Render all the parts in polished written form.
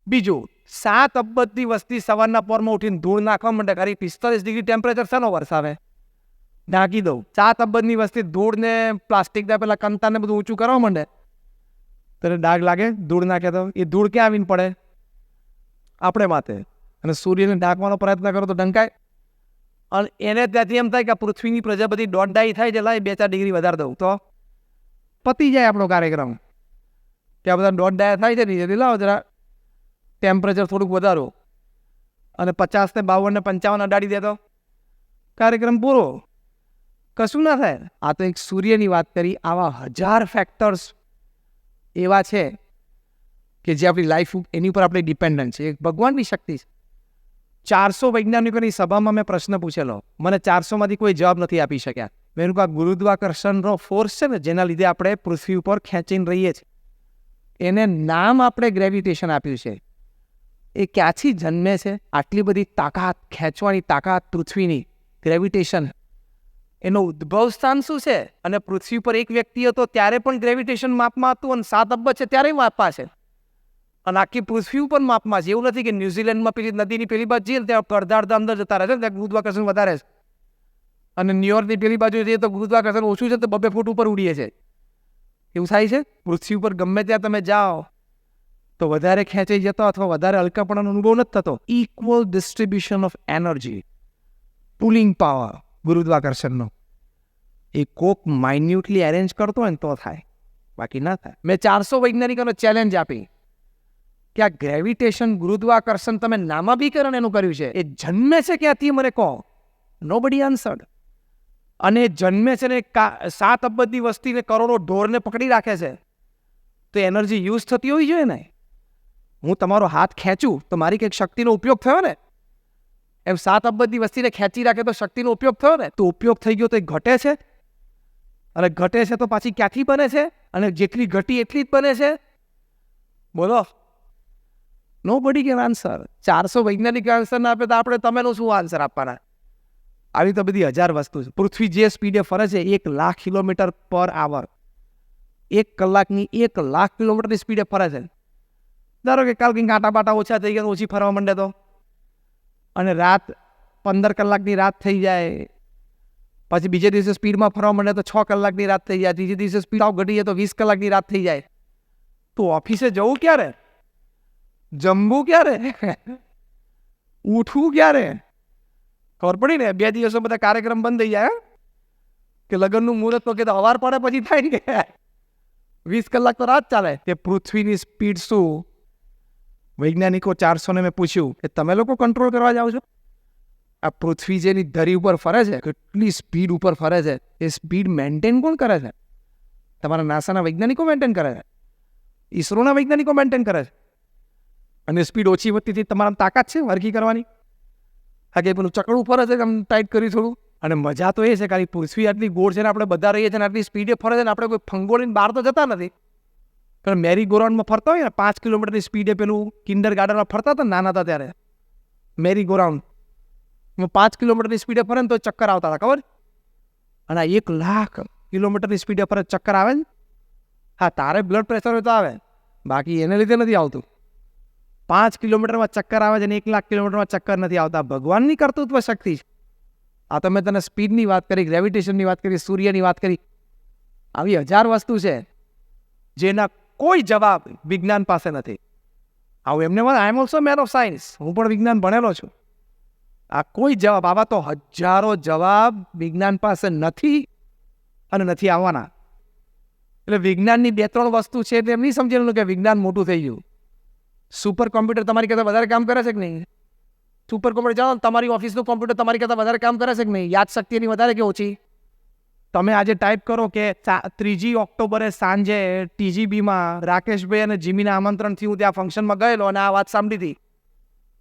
બીજું, 7 અબજની વસ્તી સવારના પોરમાં ઉઠીને ધૂળ નાખવા માંડે, ખાલી 45 ડિગ્રી ટેમ્પરેચર શાનો વરસાવે? ઢાંકી દઉં. 7 અબજની વસ્તી ધૂળને પ્લાસ્ટિકના પેલા કંતાને બધું ઊંચું કરવા માંડે, તો ડાઘ લાગે? ધૂળ નાખે તો એ ધૂળ ક્યાં આવીને પડે? આપણે માથે. અને સૂર્યને ઢાંકવાનો પ્રયત્ન કરો તો ઢંકાય. અને એને ત્યાંથી એમ થાય કે પૃથ્વીની પ્રજાપતિ દોઢ થાય છે, લાય 2-4 ડિગ્રી વધારે દઉં તો પતી જાય આપણો કાર્યક્રમ. ત્યાં બધા દોઢ થાય છે ને, લાવો જરા ટેમ્પરેચર થોડુંક વધારો, અને 50 ને 52 ને 55 અડાડી દે તો કાર્યક્રમ પૂરો. કશું ના થાય. આ તો એક સૂર્યની વાત કરી. આવા 1000 ફેક્ટર્સ એવા છે કે જે આપણી લાઈફ એની ઉપર આપણે ડિપેન્ડન્ટ છે. એક ભગવાનની શક્તિ છે. 400 વૈજ્ઞાનિકોની સભામાં મેં પ્રશ્ન પૂછેલો, મને 400માંથી કોઈ જવાબ નથી આપી શક્યા. મેં કહ્યું, આ ગુરુત્વાકર્ષણનો ફોર્સ છે ને, જેના લીધે આપણે પૃથ્વી ઉપર ખેંચીને રહીએ છીએ, એને નામ આપણે ગ્રેવિટેશન આપ્યું છે. એ ક્યાંથી જન્મે છે? આટલી બધી તાકાત, ખેંચવાની તાકાત પૃથ્વીની, ગ્રેવિટેશન, એનો ઉદ્ભવ સ્થાન શું છે? અને પૃથ્વી પર એક વ્યક્તિ હતો ત્યારે પણ ગ્રેવિટેશન માપમાં હતું, અને 7 અબજ છે ત્યારે માપમાં છે, અને આખી પૃથ્વી ઉપર માપમાં છે. એવું નથી કે ન્યુઝીલેન્ડમાં પેલી નદીની પેલી બાજુ જઈએ ત્યાં અડધા અંદર જતા રહે છે, ત્યાં ગુરુત્વાકર્ષણ વધારે છે, અને ન્યુયોર્કની પેલી બાજુ જઈએ તો ગુરુત્વાકર્ષણ ઓછું છે, તો 2 ફૂટ ઉપર ઉડીએ છે. એવું થાય છે? પૃથ્વી ઉપર ગમે ત્યાં તમે જાઓ તો વધારે ખેંચાઈ જતો અથવા વધારે હલકાપણાનો અનુભવ નથી થતો. Equal distribution of energy, pulling power ગુરુત્વાકર્ષણનો, એ કોક માઇન્યુટલી એરેન્જ કરતો હોય ને તો થાય, બાકી ના થાય. મેં 400 વૈજ્ઞાનિકોને ચેલેન્જ આપી કે આ ગ્રેવિટેશન, ગુરુત્વાકર્ષણ તમે નામાભીકરણ એનું કર્યું છે, એ જન્મે છે ક્યાંથી મને કહો. Nobody answered. અને જન્મે છે ને 7 અબજની વસ્તીને, કરોડો ઢોરને પકડી રાખે છે, તો એનર્જી યુઝ થતી હોવી જોઈએ ને. હું તમારો હાથ ખેંચું તો મારી કંઈક શક્તિનો ઉપયોગ થયો ને. એમ 7 અબજની વસ્તીને ખેંચી રાખે તો શક્તિનો ઉપયોગ થયો ને. તો ઉપયોગ થઈ ગયો તો એ ઘટે છે, અને ઘટે છે તો પાછી ક્યાંથી બને છે? અને જેટલી ઘટી એટલી જ બને છે. બોલો. Nobody can answer. 400 વૈજ્ઞાનિક આન્સર ના આપે તો આપણે તમેનો શું આન્સર આપવાના? આવી તો બધી 1000 વસ્તુ છે. પૃથ્વી જે સ્પીડે ફરે છે 1,00,000 કિલોમીટર પર આવર, 1 કલાકની 1,00,000 કિલોમીટરની સ્પીડે ફરે છે. ધારો કે કાલ કંઈક આટા બાટા ઓછા થઈ ગયા, ઓછી ફરવા માંડે તો, અને રાત 15 કલાકની રાત થઈ જાય, પછી બીજે દિવસે સ્પીડમાં ફરવા માંડે તો 6 કલાકની રાત થઈ જાય, ત્રીજે દિવસે સ્પીડ ઘટી જાય તો 20 કલાકની રાત થઈ જાય. તો ઓફિસે જવું ક્યારે? જમવું ક્યારે? ઉઠવું ક્યારે? ખબર પડી ને? 2 દિવસો બધા કાર્યક્રમ બંધ થઈ જાય, કે લગ્નનું મુહૂર્ત તો કે અવાર પડે પછી થાય ને, કે 20 કલાક તો રાત ચાલે. તે પૃથ્વીની સ્પીડ શું? વૈજ્ઞાનિકો 400 ને મેં પૂછ્યું કે તમે લોકો કંટ્રોલ કરવા જાઓ છો? આ પૃથ્વી જેની ધરી ઉપર ફરે છે, કેટલી સ્પીડ ઉપર ફરે છે, એ સ્પીડ મેન્ટેન કોણ કરે છે? તમારા નાસાના વૈજ્ઞાનિકો મેન્ટેન કરે છે, ઈસરોના વૈજ્ઞાનિકો મેન્ટેન કરે છે. અને સ્પીડ ઓછી વધતી તમારા તાકાત છે વર્કી કરવાની? હા, કે પેલું ચકડું ફરે છે આમ ટાઈટ કરી થોડું. અને મજા તો એ છે ખાલી પૃથ્વી આટલી ગોળ છે ને, આપણે બધા રહીએ છીએ ને, આટલી સ્પીડે ફરે છે ને, આપણે કોઈ ફંગોળીને બહાર તો જતા નથી. કારણ મેરી ગોરાઉન્ડમાં ફરતા હોય ને 5 કિલોમીટરની સ્પીડે, પેલું કિન્ડર ગાર્ડનમાં ફરતા હતા નાના હતા ત્યારે, મેરી ગોરાઉન્ડ 5 કિલોમીટરની સ્પીડે ફરે ને તો ચક્કર આવતા હતા, ખબર? અને 1,00,000 કિલોમીટરની સ્પીડે ફરે ચક્કર આવે ને? હા, તારે બ્લડ પ્રેશર હોય તો આવે, બાકી એને લીધે નથી આવતું. 5 કિલોમીટરમાં ચક્કર આવે છે ને 1,00,000 કિલોમીટરમાં ચક્કર નથી આવતા. ભગવાનની કર્તૃત્વ શક્તિ છે. આ તો મેં તને સ્પીડની વાત કરી, ગ્રેવિટેશનની વાત કરી, સૂર્યની વાત કરી. આવી 1000 વસ્તુ છે જેના કોઈ જવાબ વિજ્ઞાન પાસે નથી. આવું એમને I am also man of science, હું પણ વિજ્ઞાન ભણેલો છું. આ કોઈ જવાબ, આવા તો હજારો જવાબ વિજ્ઞાન પાસે નથી અને નથી આવવાના. એટલે વિજ્ઞાનની 2-3 વસ્તુ છે એટલે એમ નહીં સમજેલું કે વિજ્ઞાન મોટું થઈ ગયું. સુપર કોમ્પ્યુટર તમારી કરતાં વધારે કામ કરે છે કે નહીં? સુપર કોમ્પ્યુટર જાઓ, તમારી ઓફિસનું કોમ્પ્યુટર તમારી કરતાં વધારે કામ કરે છે કે નહીં? યાદશક્તિ એની વધારે કે ઓછી? તમે આજે ટાઈપ કરો કે 3 ઓક્ટોબરે સાંજે TGBમાં રાકેશભાઈ અને જીમીના આમંત્રણથી હું ત્યાં ફંક્શનમાં ગયેલો અને આ વાત સાંભળી હતી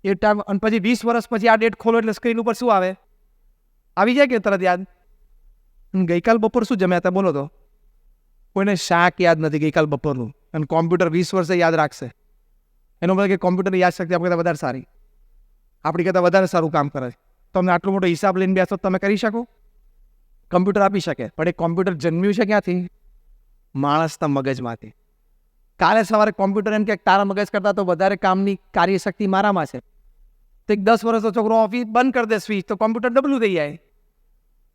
એ ટાઈમ, અને પછી 20 વર્ષ પછી આ ડેટ ખોલો એટલે સ્ક્રીન ઉપર શું આવે? આવી જાય કે તરત યાદ? ગઈકાલ બપોર શું જમ્યા હતા બોલો તો? કોઈને શાક યાદ નથી ગઈકાલ બપોરનું, અને કોમ્પ્યુટર 20 વર્ષે યાદ રાખશે. એનો મતલબ કે કોમ્પ્યુટરની યાદશક્તિ આપણી કરતાં વધારે સારી, આપણી કરતાં વધારે સારું કામ કરે છે. તમને આટલો મોટો હિસાબ લઈને બેસો તમે કરી શકો? કમ્પ્યુટર આપી શકે, પણ એ કોમ્પ્યુટર જન્મ્યું છે ક્યાંથી? માણસના મગજમાંથી. કાલે સવારે કોમ્પ્યુટર એમ કે તારા મગજ કરતાં તો વધારે કામની કાર્યશક્તિ મારામાં છે, તો એક 10 વર્ષનો છોકરો ઓફિસ બંધ કરી દે સ્વિચ, તો કોમ્પ્યુટર ડબલું થઈ જાય.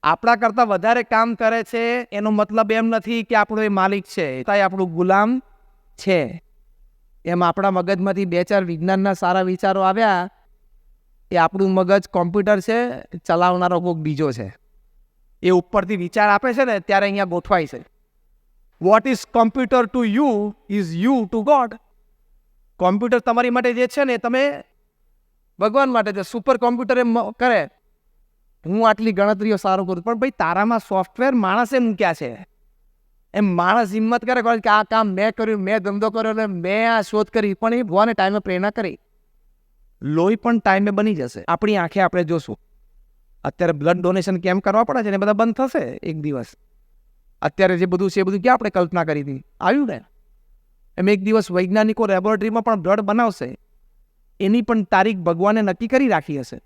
આપણા કરતાં વધારે કામ કરે છે એનો મતલબ એમ નથી કે આપણો એ માલિક છે, તો એ આપણું ગુલામ છે. એમ આપણા મગજમાંથી 2-4 વિજ્ઞાનના સારા વિચારો આવ્યા, એ આપણું મગજ કોમ્પ્યુટર છે, ચલાવનારો કોઈક બીજો છે. એ ઉપરથી વિચાર આપે છે ને ત્યારે અહીંયા ગોઠવાય છે. What is computer to you is you two God. Computer તમારી માટે જે છે ને તમે ભગવાન માટે છે. સુપર કોમ્પ્યુટર એમ કરે હું આટલી ગણતરીઓ સારું કરું, પણ ભાઈ તારામાં સોફ્ટવેર માણસે મૂક્યા છે. એમ માણસ હિંમત કરે કે આ કામ મેં કર્યું, મેં ધંધો કર્યો ને મેં આ શોધ કરી, પણ એ ભગવાને ટાઈમે પ્રેરણા કરી. લોહી પણ ટાઈમે બની જશે. આપણી આંખે આપણે જોશું. અત્યારે બ્લડ ડોનેશન કેમ્પ કરવા પડે છે ને બધા બંધ થશે એક દિવસ. અત્યારે જે બધું છે એ બધું ક્યાં આપણે કલ્પના કરી હતી, આવ્યું ને. એમ એક દિવસ વૈજ્ઞાનિકો લેબોરેટરીમાં પણ બ્લડ બનાવશે, એની પણ તારીખ ભગવાને નક્કી કરી રાખી હશે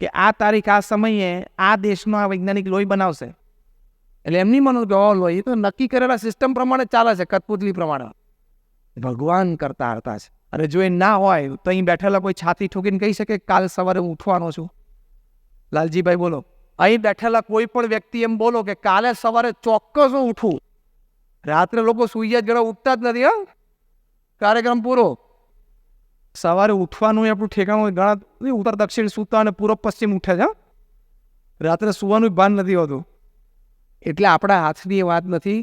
કે આ તારીખ આ સમયે આ દેશનો આ વૈજ્ઞાનિક લોહી બનાવશે. એટલે એમ નહીં માનો કે લોહી તો નક્કી કરેલા સિસ્ટમ પ્રમાણે ચાલે છે, કઠપુતલી પ્રમાણે. ભગવાન કરતા હતા છે. અને જો એ ના હોય તો અહીં બેઠેલા કોઈ છાતી ઠોકીને કહી શકે કાલ સવારે હું ઉઠવાનો છું? લાલજીભાઈ બોલો. અહીં બેઠેલા કોઈ પણ વ્યક્તિ એમ બોલો કે કાલે સવારે ચોક્કસ હું ઉઠું. રાત્રે લોકો સૂઈ જ ગળા ઉઠતા જ નથી. હા, કાર્યક્રમ પૂરો. સવારે ઉઠવાનું આપણું ઠેકાણું ઘણા ઉત્તર દક્ષિણ સૂતા અને પૂર્વ પશ્ચિમ ઉઠે છે. રાત્રે સુવાનું ભાન નથી હોતું. એટલે આપણા હાથની એ વાત નથી.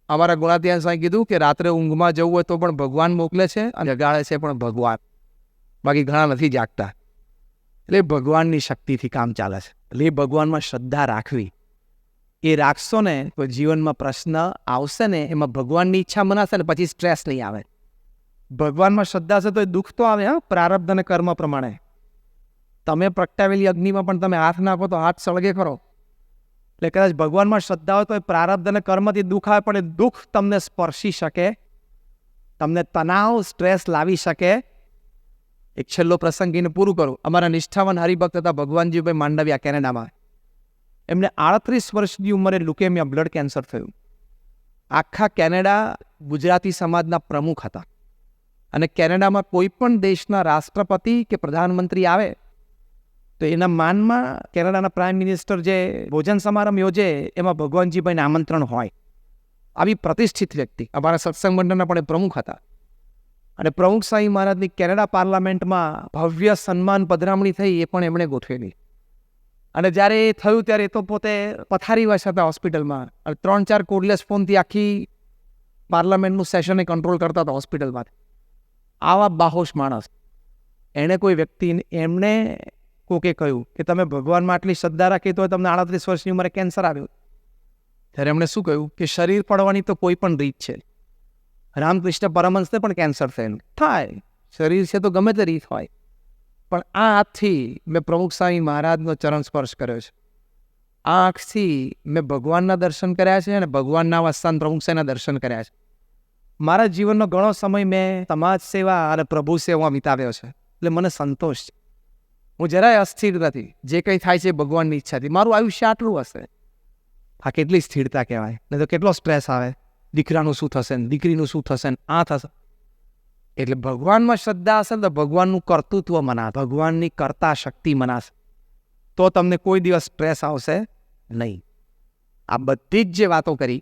અમારા ગુણાત્યાન સાંઈ કીધું કે રાત્રે ઊંઘમાં જવું હોય તો પણ ભગવાન મોકલે છે અને જગાડે છે પણ ભગવાન, બાકી ઘણા નથી જાગતા. એટલે ભગવાનની શક્તિથી કામ ચાલે છે. એટલે એ ભગવાનમાં શ્રદ્ધા રાખવી. એ રાખશો ને તો જીવનમાં પ્રશ્ન આવશે ને એમાં ભગવાનની ઈચ્છા મનાશે ને પછી સ્ટ્રેસ નહીં આવે. ભગવાનમાં શ્રદ્ધા છે તો એ દુઃખ તો આવે. હા, પ્રારબ્ધ અને કર્મ પ્રમાણે. તમે પ્રગટાવેલી અગ્નિમાં પણ તમે હાથ નાખો તો હાથ સળગે ખરો. એટલે કદાચ ભગવાનમાં શ્રદ્ધા હોય તો એ પ્રારબ્ધ અને કર્મથી દુઃખ આવે, પણ એ દુઃખ તમને સ્પર્શી શકે, તમને તણાવ સ્ટ્રેસ લાવી શકે. એક છેલ્લો પ્રસંગ કહીને પૂરું કરું. અમારા નિષ્ઠાવાન હરિભક્ત હતા ભગવાનજીભાઈ માંડવિયા, કેનેડામાં. એમને 38 વર્ષની ઉંમરે લ્યુકેમિયા બ્લડ કેન્સર થયું. આખા કેનેડા ગુજરાતી સમાજના પ્રમુખ હતા. અને કેનેડામાં કોઈ પણ દેશના રાષ્ટ્રપતિ કે પ્રધાનમંત્રી આવે તો એના માનમાં કેનેડાના પ્રાઇમ મિનિસ્ટર જે ભોજન સમારંભ યોજે એમાં ભગવાનજીભાઈને આમંત્રણ હોય. આવી પ્રતિષ્ઠિત વ્યક્તિ અમારા સત્સંગ મંડળના પણ એ પ્રમુખ હતા. અને પ્રમુખ સાંઈ મહારાજની કેનેડા પાર્લામેન્ટમાં ભવ્ય સન્માન પધરામણી થઈ, એ પણ એમણે ગોઠવેલી. અને જ્યારે એ થયું ત્યારે એ તો પોતે પથારીવશ હતા હોસ્પિટલમાં. અને 3-4 કોર્ડલેસ ફોનથી આખી પાર્લામેન્ટનું સેશને કંટ્રોલ કરતા હતા હોસ્પિટલમાં. આવા બાહોશ માણસ. એણે કોઈ વ્યક્તિ એમને કોકે કહ્યું કે તમે ભગવાનમાં આટલી શ્રદ્ધા રાખી તો તમને 38 વર્ષની ઉંમરે કેન્સર આવ્યું. ત્યારે એમણે શું કહ્યું કે શરીર પડવાની તો કોઈ પણ રીત છે. રામકૃષ્ણ પરમહંસને પણ કેન્સર થયેલું થાય. શરીર છે તો ગમે તે રીત હોય. પણ આ હાથથી મેં પ્રમુખ સ્વામી મહારાજનો ચરણ સ્પર્શ કર્યો છે. આ આંખથી મેં ભગવાનના દર્શન કર્યા છે અને ભગવાનના વસ્તાન પ્રમુખ સાંઈના દર્શન કર્યા છે. મારા જીવનનો ઘણો સમય મેં સમાજ સેવા અને પ્રભુ સેવા વિતાવ્યો છે. એટલે મને સંતોષ છે. હું જરાય અસ્થિર નથી. જે કંઈ થાય છે ભગવાનની ઈચ્છાથી. મારું આયુષ્ય આટલું હશે. આ કેટલી સ્થિરતા કહેવાય. નહીં તો કેટલો સ્ટ્રેસ આવે. દીકરાનું શું થશે ને દીકરીનું શું થશે ને આ થશે. એટલે ભગવાનમાં શ્રદ્ધા હશે તો ભગવાનનું કર્તૃત્વ મનાશે, ભગવાનની કર્તા શક્તિ મનાશે. તો તમને કોઈ દિવસ સ્ટ્રેસ આવશે નહીં. આ બધી જ જે વાતો કરી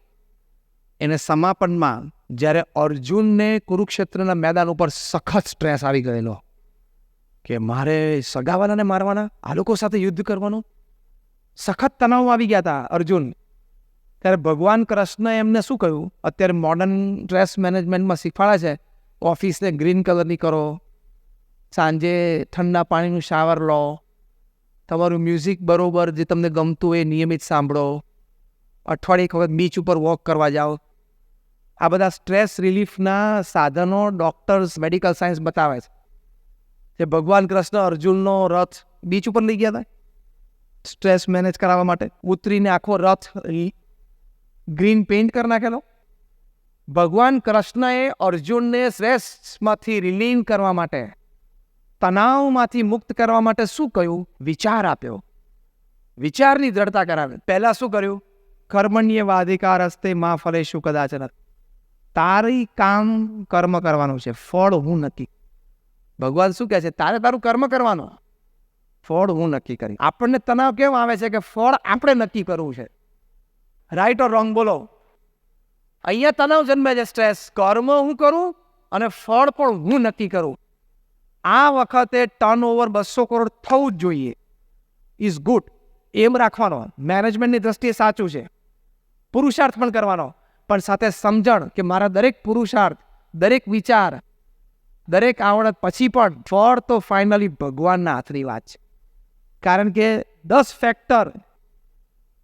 એને સમાપનમાં જ્યારે અર્જુનને કુરુક્ષેત્રના મેદાન ઉપર સખત સ્ટ્રેસ આવી ગયેલો કે મારે સગાવાલાને મારવાના, આ લોકો સાથે યુદ્ધ કરવાનું, સખત તણાવ આવી ગયા હતા અર્જુન. ત્યારે ભગવાન કૃષ્ણએ એમને શું કહ્યું? અત્યારે મોડર્ન સ્ટ્રેસ મેનેજમેન્ટમાં શીખવાડે છે, ઓફિસને ગ્રીન કલરની કરો, સાંજે ઠંડા પાણીનું શાવર લો, તમારું મ્યુઝિક બરોબર જે તમને ગમતું હોય એ નિયમિત સાંભળો, અઠવાડિયે એક વખત બીચ ઉપર વોક કરવા જાઓ. આ બધા સ્ટ્રેસ રિલીફના સાધનો ડૉક્ટર્સ, મેડિકલ સાયન્સ બતાવે છે. જે ભગવાન કૃષ્ણ અર્જુનનો રથ બીચ ઉપર લઈ ગયા હતા સ્ટ્રેસ મેનેજ કરાવવા માટે. ઉતરીને આખો રથ ગ્રીન પેઇન્ટ કરી નાખેલો. ભગવાન કૃષ્ણએ અર્જુનને સ્ટ્રેસમાંથી રિલીવ કરવા માટે, તણાવમાંથી મુક્ત કરવા માટે શું કહ્યું? વિચાર આપ્યો, વિચારની દ્રઢતા કરાવી. પહેલાં શું કર્યું? કર્મણ્યેવાધિકારસ્તે મા ફલેષુ કદાચન. તારી કામ કર્મ કરવાનું છે, ફળ હું નક્કી. ભગવાન શું કહે છે? તારે તારું કર્મ કરવાનું, ફળ હું નક્કી કરી. આપણને તણાવ કેમ આવે છે કે ફળ આપણે નક્કી કરવું છે. રાઈટ ઓર રોંગ બોલો? અહીંયા તણાવ જન્મે છે, સ્ટ્રેસ. કર્મ હું કરું અને ફળ પણ હું નક્કી કરું. આ વખતે ટર્નઓવર 200 કરોડ થવું જ જોઈએ. Is good. એમ રાખવાનો, મેનેજમેન્ટની દ્રષ્ટિએ સાચું છે. પુરુષાર્થ પણ કરવાનો, પણ સાથે સમજણ કે મારા દરેક પુરુષાર્થ, દરેક વિચાર, દરેક આવડત પછી પણ ફળ તો ફાઇનલી ભગવાનના હાથની વાત છે. કારણ કે 10 ફેક્ટર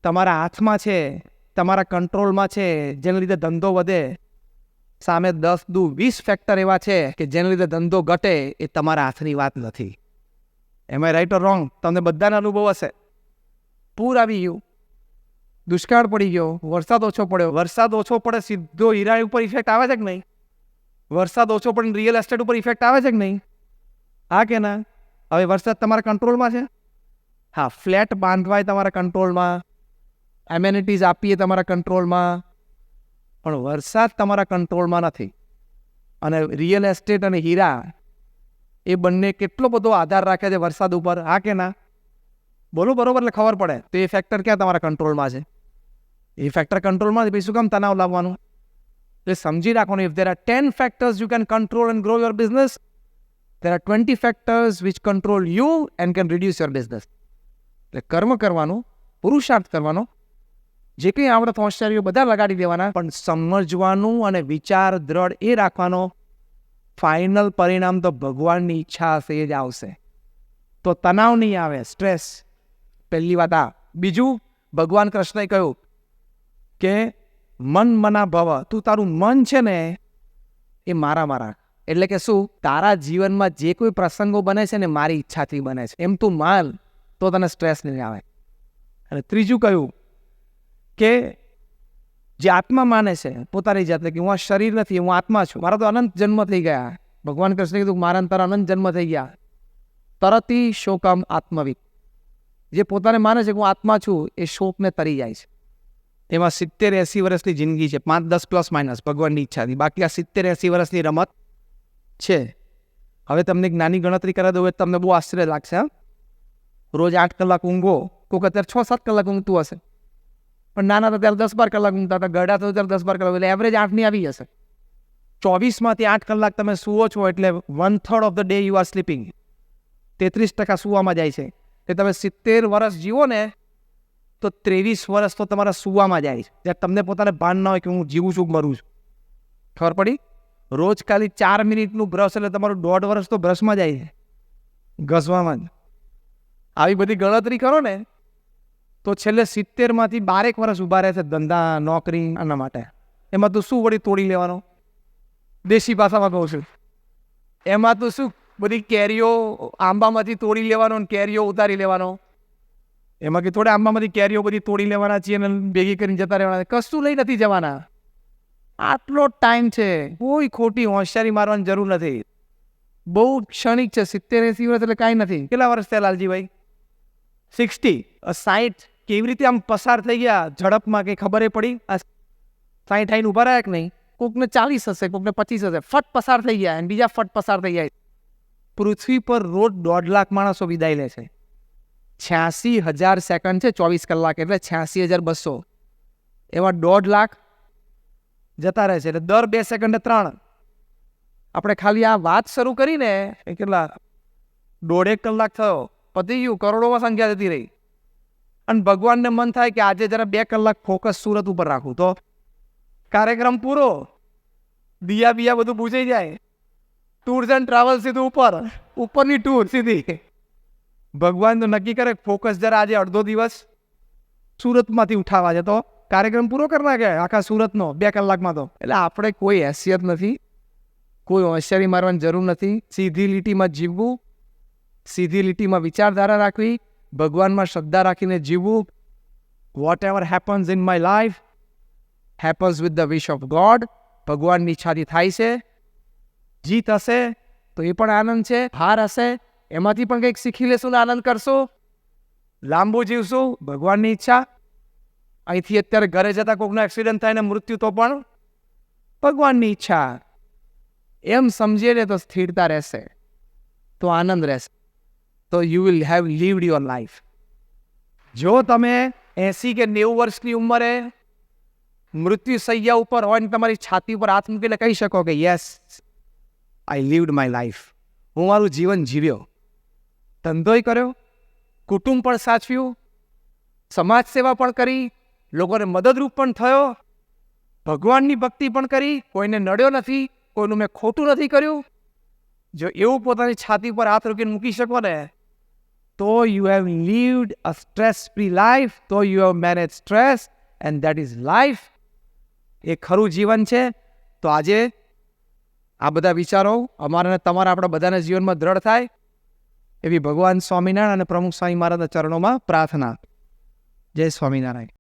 તમારા હાથમાં છે, તમારા કંટ્રોલમાં છે, જેના લીધે ધંધો વધે. સામે 10 દુ 20 ફેક્ટર એવા છે કે જેના લીધે ધંધો ઘટે. એ તમારા હાથની વાત નથી. એમ આઈ રાઈટ ઓર રોંગ? તમને બધાના અનુભવ હશે. પૂર આવી ગયું, દુષ્કાળ પડી ગયો, વરસાદ ઓછો પડ્યો. વરસાદ ઓછો પડે સીધો હીરા ઉપર ઇફેક્ટ આવે છે કે નહીં? વરસાદ ઓછો પડે રિયલ એસ્ટેટ ઉપર ઇફેક્ટ આવે છે કે નહીં? હા કે ના? હવે વરસાદ તમારા કંટ્રોલમાં છે? હા. ફ્લેટ બાંધવાય તમારા કંટ્રોલમાં, એમેનિટીઝ આપીએ તમારા કંટ્રોલમાં, પણ વરસાદ તમારા કંટ્રોલમાં નથી. અને રિયલ એસ્ટેટ અને હીરા એ બંને કેટલો બધો આધાર રાખે છે વરસાદ ઉપર. હા કે ના? બોલો બરોબર, એટલે ખબર પડે. તો એ ફેક્ટર ક્યાં તમારા કંટ્રોલમાં છે? એ ફેક્ટર કંટ્રોલમાં પછી શું કામ તણાવ લાવવાનું? એટલે સમજી રાખવાનું. If there are 10 factors you can control and grow your business, there are 20 factors which control you and can reduce your business. એટલે કર્મ કરવાનું, પુરુષાર્થ કરવાનો, જે કંઈ આવડત હોશિયારીઓ બધા લગાડી દેવાના, પણ સમજવાનું અને વિચાર દ્રઢ એ રાખવાનો. ફાઇનલ પરિણામ તો ભગવાનની ઈચ્છા હશે એ જ આવશે. તો તણાવ નહીં આવે, સ્ટ્રેસ. પહેલી વાત આ. બીજું, ભગવાન કૃષ્ણએ કહ્યું કે મન મના ભવ. તું તારું મન છે ને એ મારા. એટલે કે શું? તારા જીવનમાં જે કોઈ પ્રસંગો બને છે ને મારી ઈચ્છાથી બને છે, એમ તું માન, તો તને સ્ટ્રેસ નહીં આવે. અને ત્રીજું કહ્યું કે જે આત્મા માને છે પોતાની જાતને કે હું આ શરીર નથી, હું આત્મા છું, મારા તો અનંત જન્મ થઈ ગયા. ભગવાન કૃષ્ણે કીધું મારા અંતર અનંત જન્મ થઈ ગયા. તરતી શોકમ આત્મવિદ. જે પોતાને માને છે કે હું આત્મા છું, એ શોકને તરી જાય છે. એમાં 70-80 વર્ષની જિંદગી છે, 5-10 પ્લસ માઇનસ ભગવાનની ઈચ્છાથી. બાકી આ 70-80 વર્ષની રમત છે. હવે તમને એક નાની ગણતરી કરાવી દઉં, તમને બહુ આશ્ચર્ય લાગશે. રોજ 8 કલાક ઊંઘો. કોઈક અત્યારે 6-7 કલાક ઊંઘતું હશે, પણ નાના હતા ત્યારે 10-12 કલાક ઊંઘતા હતા. ગરડા થયો ત્યારે 10-12 કલાક, એટલે એવરેજ 8ની આવી જશે. 24માંથી 8 કલાક તમે સૂવો છો, એટલે 1/3 of the day you are sleeping. 33% સૂવામાં જાય છે. એટલે તમે 70 વર્ષ જીવો ને, તો 23 વર્ષ તો તમારા સૂવામાં જાય છે, જ્યાં તમને પોતાને ભાન ના હોય કે હું જીવું છું, મરું છું. ખબર પડી? રોજ ખાલી 4 મિનિટનું બ્રશ, એટલે તમારું 1.5 વર્ષ તો બ્રશમાં જાય છે, ઘસવામાં જ. આવી બધી ગણતરી કરો ને, તો છેલ્લે 70માંથી 12 વર્ષ ઊભા રહે છે ધંધા, નોકરી, આના માટે. એમાં તું શું વળી તોડી લેવાનો? દેશી ભાષામાં કહું છું, એમાં તું શું બધી કેરીઓ આંબામાંથી તોડી લેવાનો અને કેરીઓ ઉતારી લેવાનો? એમાં કે થોડે આંબામાંથી કેરીઓ બધી તોડી લેવાના છીએ અને ભેગી કરીને જતા રહેવાના? કશું લઈ નથી જવાના. આટલો ટાઈમ છે, કોઈ ખોટી હોશિયારી મારવાની જરૂર નથી. બહુ ક્ષણિક છે. 70-80 વર્ષ એટલે કાંઈ નથી. કેટલા વર્ષ થયા લાલજીભાઈ? 60. 60 કેવી રીતે આમ પસાર થઈ ગયા ઝડપમાં, કંઈ ખબર પડી? 60 આઈને ઊભા રહ્યા કે નહીં? કોકને 40 હશે, કોકને 25 હશે. ફટ પસાર થઈ ગયા, અને બીજા ફટ પસાર થઈ જાય. પૃથ્વી પર રોજ 1.5 લાખ માણસો વિદાય લે છે. 86,000 સેકન્ડ છે 24 કલાક, એટલે 86,200. એમાં 1.5 લાખ જતા રહે છે, એટલે દર 2 સેકન્ડે 3. આપણે ખાલી આ વાત શરૂ કરીને કેટલા 1.5 કલાક થયો, પતી ગયું. કરોડોમાં સંખ્યા જતી રહી. અને ભગવાનને મન થાય કે આજે જરા 2 કલાક ફોકસ સુરત ઉપર રાખું, તો કાર્યક્રમ પૂરો, દિયા બિયા બધું પૂજાઈ જાય. ટૂર્સ એન્ડ ટ્રાવેલ સીધું ઉપરની ટૂર સીધી. ભગવાન તો નક્કી કરે ફોકસ જરા આજે અડધો દિવસ સુરતમાંથી ઉઠાવવા છે, તો કાર્યક્રમ પૂરો કરી નાખે આખા સુરતનો 2 કલાકમાં. તો એટલે આપણે કોઈ હેસિયત નથી, કોઈ હોશિયારી મારવાની જરૂર નથી. સીધી લીટીમાં જીવવું, સીધી લીટીમાં વિચારધારા રાખવી, ભગવાનમાં શ્રદ્ધા રાખીને જીવવું. Whatever happens in my life happens with the wish of God. ભગવાનની ઈચ્છાથી થાય છે. જીત હશે તો એ પણ આનંદ છે, હાર હશે એમાંથી પણ કંઈક શીખી લેશું ને આનંદ કરશું. લાંબુ જીવશું, ભગવાનની ઈચ્છા. અહીંથી અત્યારે ઘરે જતા કોઈકનો એક્સિડન્ટ થાય ને મૃત્યુ, તો પણ ભગવાનની ઈચ્છા એમ સમજીએ ને તો સ્થિરતા રહેશે, તો આનંદ રહેશે, તો you will have lived your life. જો તમે 80 કે 90 વર્ષની ઉંમરે મૃત્યુ શૈયા ઉપર હોય ને તમારી છાતી ઉપર હાથ મૂકીને કહી શકો કે yes, I lived my life, હું મારું જીવન જીવ્યો, ધંધોય કર્યો, કુટુંબ પણ સાચવ્યું, સમાજ સેવા પણ કરી, લોકોને મદદરૂપ પણ થયો, ભગવાનની ભક્તિ પણ કરી, કોઈને નડ્યો નથી, કોઈનું મેં ખોટું નથી કર્યું. જો એવું પોતાની છાતી પર હાથ રોકીને મૂકી શકો ને, તો you have lived a stress free life, તો you have manage stress and that is life. એ ખરું જીવન છે. તો આજે આ બધા વિચારો અમારા અને તમારા આપણા બધાના જીવનમાં દ્રઢ થાય એવી ભગવાન સ્વામિનારાયણ અને પ્રમુખ સ્વામી મહારાજના ચરણોમાં પ્રાર્થના. જય સ્વામિનારાયણ.